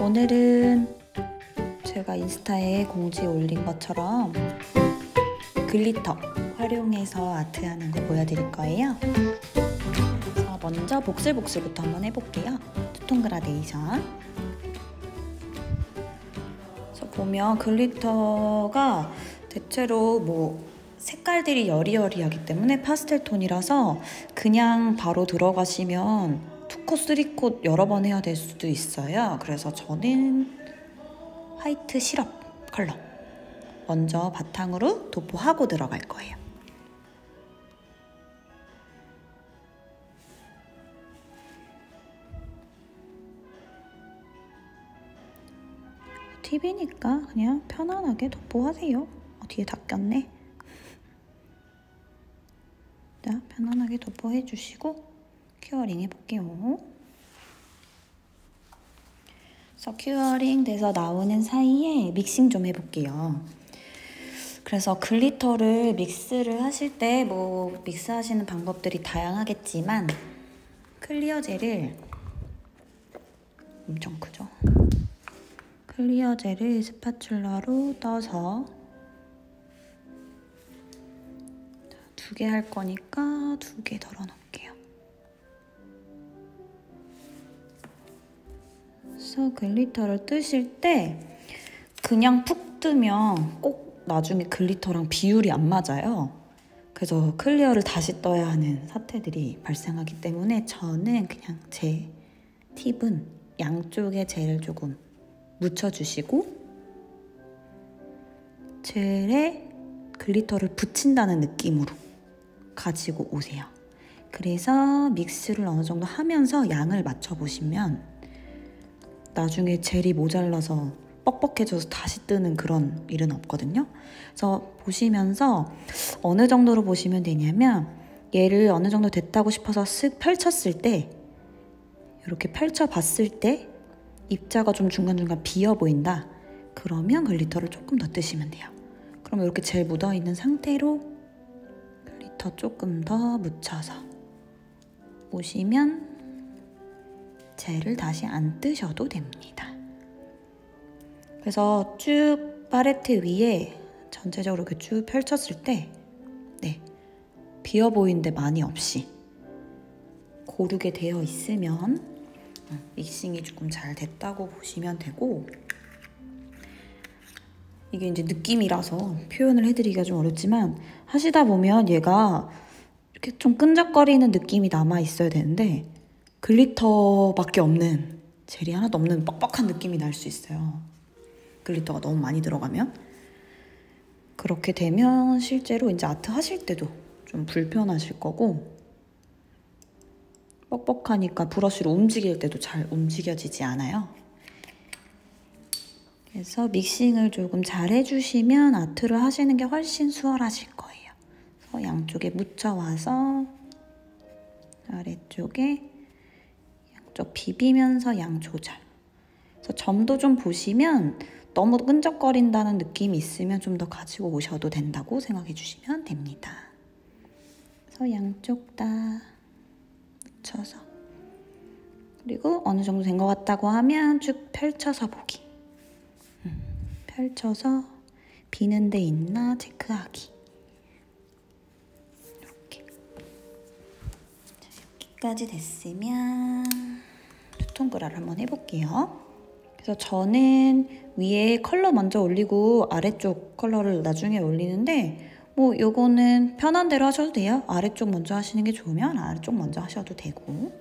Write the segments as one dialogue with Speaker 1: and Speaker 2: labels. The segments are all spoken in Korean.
Speaker 1: 오늘은 제가 인스타에 공지 올린 것처럼 글리터 활용해서 아트하는 거 보여드릴 거예요. 그래서 먼저 복슬복슬부터 한번 해볼게요. 투톤 그라데이션. 그래서 보면 글리터가 대체로 색깔들이 여리여리하기 때문에 파스텔 톤이라서 그냥 바로 들어가시면 2콧, 3콧 여러 번 해야 될 수도 있어요. 그래서 저는 화이트 시럽 컬러 먼저 바탕으로 도포하고 들어갈 거예요. 팁이니까 그냥 편안하게 도포하세요. 뒤에 다 꼈네. 자, 편안하게 도포해주시고 큐어링 해볼게요. 그래서 큐어링 돼서 나오는 사이에 믹싱 좀 해볼게요. 그래서 글리터를 믹스를 하실 때 믹스하시는 방법들이 다양하겠지만 클리어 젤을 엄청 크죠? 클리어 젤을 스파츌러로 떠서 2개 할 거니까 2개 덜어놓을게요. 그래서 글리터를 뜨실 때 그냥 푹 뜨면 꼭 나중에 글리터랑 비율이 안 맞아요. 그래서 클리어를 다시 떠야 하는 사태들이 발생하기 때문에 저는 그냥 제 팁은 양쪽에 젤을 조금 묻혀주시고 젤에 글리터를 붙인다는 느낌으로 가지고 오세요. 그래서 믹스를 어느 정도 하면서 양을 맞춰보시면 나중에 젤이 모자라서 뻑뻑해져서 다시 뜨는 그런 일은 없거든요. 그래서 보시면서 어느 정도로 보시면 되냐면 얘를 어느 정도 됐다고 싶어서 쓱 펼쳤을 때 이렇게 펼쳐봤을 때 입자가 좀 중간중간 비어 보인다. 그러면 글리터를 조금 더 뜨시면 돼요. 그럼 이렇게 젤 묻어있는 상태로 글리터 조금 더 묻혀서 오시면 젤을 다시 안 뜨셔도 됩니다. 그래서 쭉 팔레트 위에 전체적으로 이렇게 쭉 펼쳤을 때 비어 보이는데 많이 없이 고르게 되어 있으면 믹싱이 조금 잘 됐다고 보시면 되고, 이게 이제 느낌이라서 표현을 해드리기가 좀 어렵지만 하시다 보면 얘가 이렇게 좀 끈적거리는 느낌이 남아 있어야 되는데 글리터밖에 없는, 젤이 하나도 없는 뻑뻑한 느낌이 날 수 있어요. 글리터가 너무 많이 들어가면. 그렇게 되면 실제로 이제 아트 하실 때도 좀 불편하실 거고, 뻑뻑하니까 브러쉬로 움직일 때도 잘 움직여지지 않아요. 그래서 믹싱을 조금 잘 해주시면 아트를 하시는 게 훨씬 수월하실 거예요. 그래서 양쪽에 묻혀와서 아래쪽에 양쪽 비비면서 양 조절. 그래서 점도 좀 보시면 너무 끈적거린다는 느낌이 있으면 좀 더 가지고 오셔도 된다고 생각해 주시면 됩니다. 그래서 양쪽 다 묻혀서, 그리고 어느 정도 된 것 같다고 하면 쭉 펼쳐서 보기. 펼쳐서 비는 데 있나 체크하기. 이렇게. 여기까지 됐으면 투톤 그라를 한번 해볼게요. 그래서 저는 위에 컬러 먼저 올리고 아래쪽 컬러를 나중에 올리는데 요거는 편한 대로 하셔도 돼요. 아래쪽 먼저 하시는 게 좋으면 아래쪽 먼저 하셔도 되고.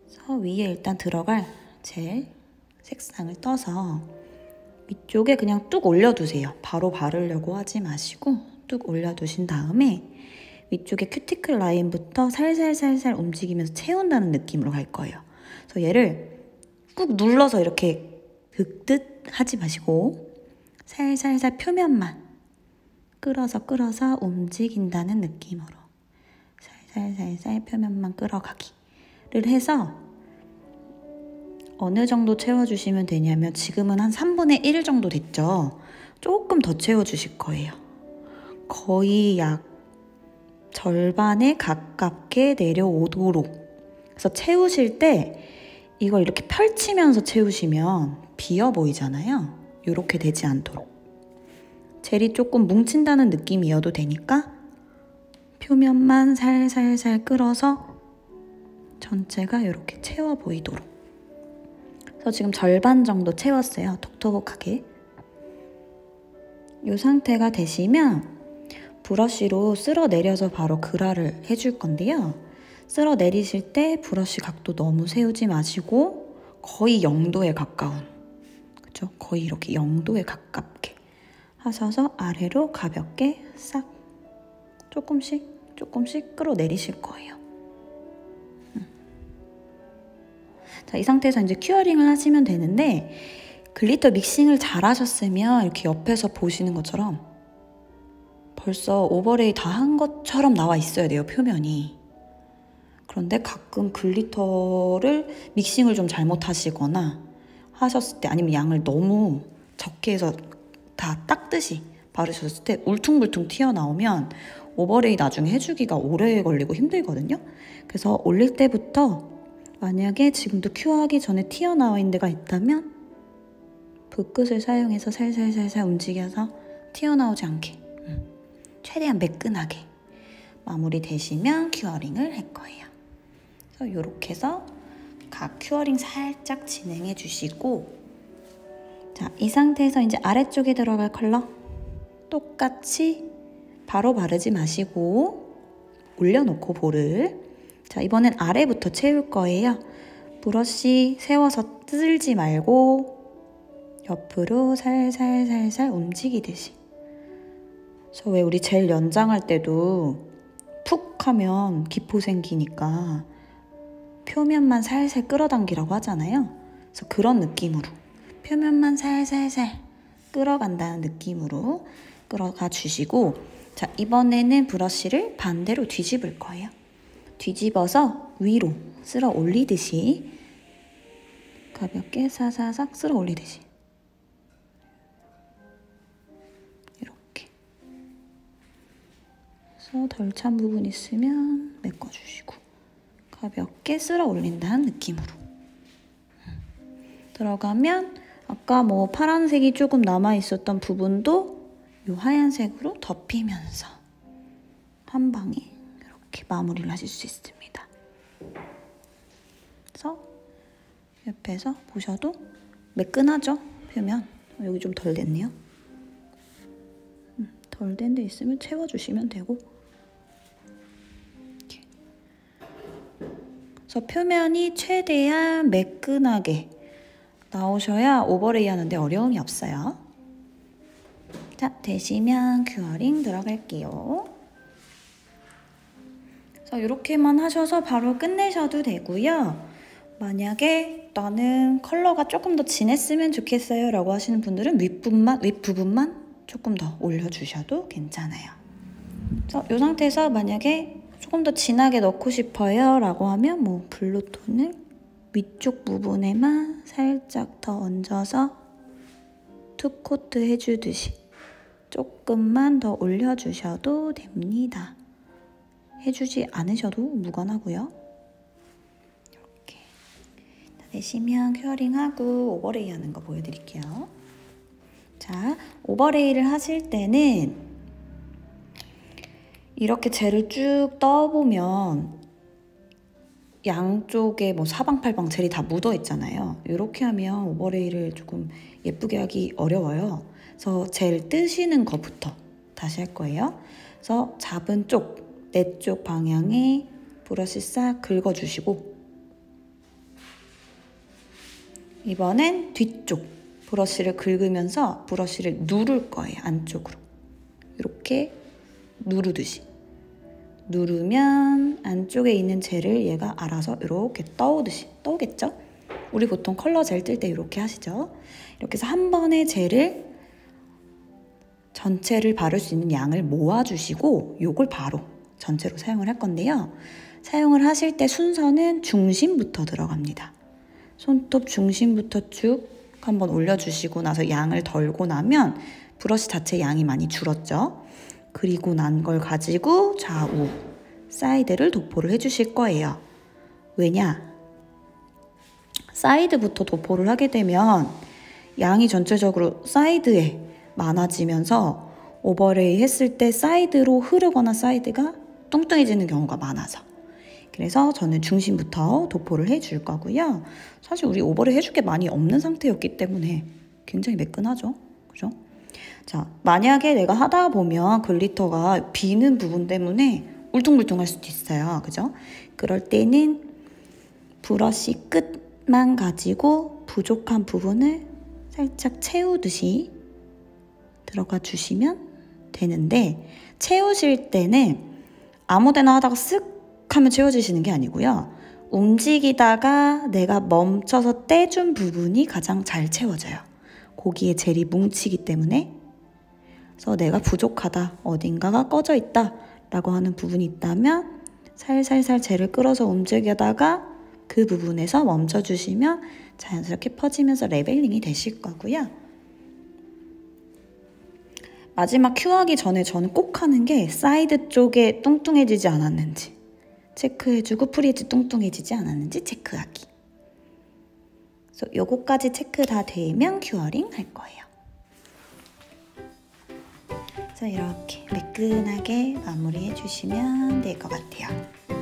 Speaker 1: 그래서 위에 일단 들어갈 젤 색상을 떠서 위쪽에 그냥 뚝 올려두세요. 바로 바르려고 하지 마시고 뚝 올려두신 다음에 위쪽에 큐티클 라인부터 살살살살 움직이면서 채운다는 느낌으로 갈 거예요. 그래서 얘를 꾹 눌러서 이렇게 긁듯 하지 마시고 살살살 표면만 끌어서 움직인다는 느낌으로 살살살살 표면만 끌어가기를 해서 어느 정도 채워주시면 되냐면 지금은 한 3분의 1 정도 됐죠? 조금 더 채워주실 거예요. 거의 약 절반에 가깝게 내려오도록. 그래서 채우실 때 이걸 이렇게 펼치면서 채우시면 비어 보이잖아요. 이렇게 되지 않도록. 젤이 조금 뭉친다는 느낌이어도 되니까 표면만 살살살 끌어서 전체가 이렇게 채워 보이도록. 그래서 지금 절반 정도 채웠어요. 톡톡하게. 이 상태가 되시면 브러쉬로 쓸어 내려서 바로 그라를 해줄 건데요. 쓸어 내리실 때 브러쉬 각도 너무 세우지 마시고 거의 0도에 가까운, 그죠? 거의 이렇게 0도에 가깝게 하셔서 아래로 가볍게 싹 조금씩 끌어내리실 거예요. 자, 이 상태에서 이제 큐어링을 하시면 되는데, 글리터 믹싱을 잘 하셨으면 이렇게 옆에서 보시는 것처럼 벌써 오버레이 다 한 것처럼 나와 있어야 돼요, 표면이. 그런데 가끔 글리터를 믹싱을 좀 잘못하시거나 하셨을 때, 아니면 양을 너무 적게 해서 다 닦듯이 바르셨을 때 울퉁불퉁 튀어나오면 오버레이 나중에 해주기가 오래 걸리고 힘들거든요. 그래서 올릴 때부터 만약에 지금도 큐어하기 전에 튀어나와 있는 데가 있다면 붓끝을 사용해서 살살살살 움직여서 튀어나오지 않게, 최대한 매끈하게 마무리 되시면 큐어링을 할 거예요. 그래서 이렇게 해서 각 큐어링 살짝 진행해 주시고, 자, 이 상태에서 이제 아래쪽에 들어갈 컬러 똑같이 바로 바르지 마시고 올려놓고 볼을, 자, 이번엔 아래부터 채울 거예요. 브러쉬 세워서 쓸지 말고 옆으로 살살살살 움직이듯이. 그래서 왜 우리 젤 연장할 때도 푹 하면 기포 생기니까 표면만 살살 끌어당기라고 하잖아요. 그래서 그런 느낌으로 표면만 살살살 끌어간다는 느낌으로 끌어가 주시고, 자, 이번에는 브러쉬를 반대로 뒤집을 거예요. 뒤집어서 위로 쓸어 올리듯이 가볍게 사사삭 쓸어 올리듯이 이렇게. 그래서 덜 찬 부분 있으면 메꿔주시고 가볍게 쓸어 올린다는 느낌으로 들어가면, 아까 뭐 파란색이 조금 남아있었던 부분도 이 하얀색으로 덮이면서 한 방에 이렇게 마무리를 하실 수 있습니다. 그래서 옆에서 보셔도 매끈하죠? 표면. 여기 좀 덜 됐네요. 덜 된 데 있으면 채워주시면 되고, 이렇게. 그래서 표면이 최대한 매끈하게 나오셔야 오버레이 하는데 어려움이 없어요. 자, 되시면 큐어링 들어갈게요. 그래서 이렇게만 하셔서 바로 끝내셔도 되고요. 만약에 나는 컬러가 조금 더 진했으면 좋겠어요 라고 하시는 분들은 윗부분만 조금 더 올려주셔도 괜찮아요. 그래서 이 상태에서 만약에 조금 더 진하게 넣고 싶어요 라고 하면 뭐 블루톤을 위쪽 부분에만 살짝 더 얹어서 투코트 해주듯이 조금만 더 올려주셔도 됩니다. 해주지 않으셔도 무관하고요. 이렇게 다 되시면 큐어링하고 오버레이 하는 거 보여드릴게요. 자, 오버레이를 하실 때는 이렇게 젤을 쭉 떠보면 양쪽에 뭐 사방팔방 젤이 다 묻어 있잖아요. 이렇게 하면 오버레이를 조금 예쁘게 하기 어려워요. 그래서 젤 뜨시는 것부터 다시 할 거예요. 그래서 잡은 쪽, 내 쪽 방향에 브러쉬 싹 긁어주시고, 이번엔 뒤쪽 브러쉬를 긁으면서 브러쉬를 누를 거예요. 안쪽으로 이렇게 누르듯이. 누르면 안쪽에 있는 젤을 얘가 알아서 이렇게 떠오듯이 떠오겠죠? 우리 보통 컬러 젤 뜰 때 이렇게 하시죠? 이렇게 해서 한 번에 젤을 전체를 바를 수 있는 양을 모아주시고 요걸 바로 전체로 사용을 할 건데요. 사용을 하실 때 순서는 중심부터 들어갑니다. 손톱 중심부터 쭉 한번 올려주시고 나서 양을 덜고 나면 브러쉬 자체 양이 많이 줄었죠. 그리고 난 걸 가지고 좌우 사이드를 도포를 해주실 거예요. 왜냐? 사이드부터 도포를 하게 되면 양이 전체적으로 사이드에 많아지면서 오버레이 했을 때 사이드로 흐르거나 사이드가 뚱뚱해지는 경우가 많아서, 그래서 저는 중심부터 도포를 해줄 거고요. 사실 우리 오버레이 해줄 게 많이 없는 상태였기 때문에 굉장히 매끈하죠. 그죠? 자, 만약에 내가 하다 보면 글리터가 비는 부분 때문에 울퉁불퉁할 수도 있어요. 그죠? 그럴 때는 브러쉬 끝만 가지고 부족한 부분을 살짝 채우듯이 들어가 주시면 되는데, 채우실 때는 아무데나 하다가 쓱 하면 채워지시는 게 아니고요. 움직이다가 내가 멈춰서 떼준 부분이 가장 잘 채워져요. 거기에 젤이 뭉치기 때문에. 그래서 내가 부족하다, 어딘가가 꺼져 있다 라고 하는 부분이 있다면 살살살 젤을 끌어서 움직여다가 그 부분에서 멈춰주시면 자연스럽게 퍼지면서 레벨링이 되실 거고요. 마지막 큐하기 전에 저는 꼭 하는 게 사이드 쪽에 뚱뚱해지지 않았는지 체크해주고 프리즈 뚱뚱해지지 않았는지 체크하기. 그래서 요거까지 체크 다 되면 큐어링 할 거예요. 그래서 이렇게 매끈하게 마무리해 주시면 될 것 같아요.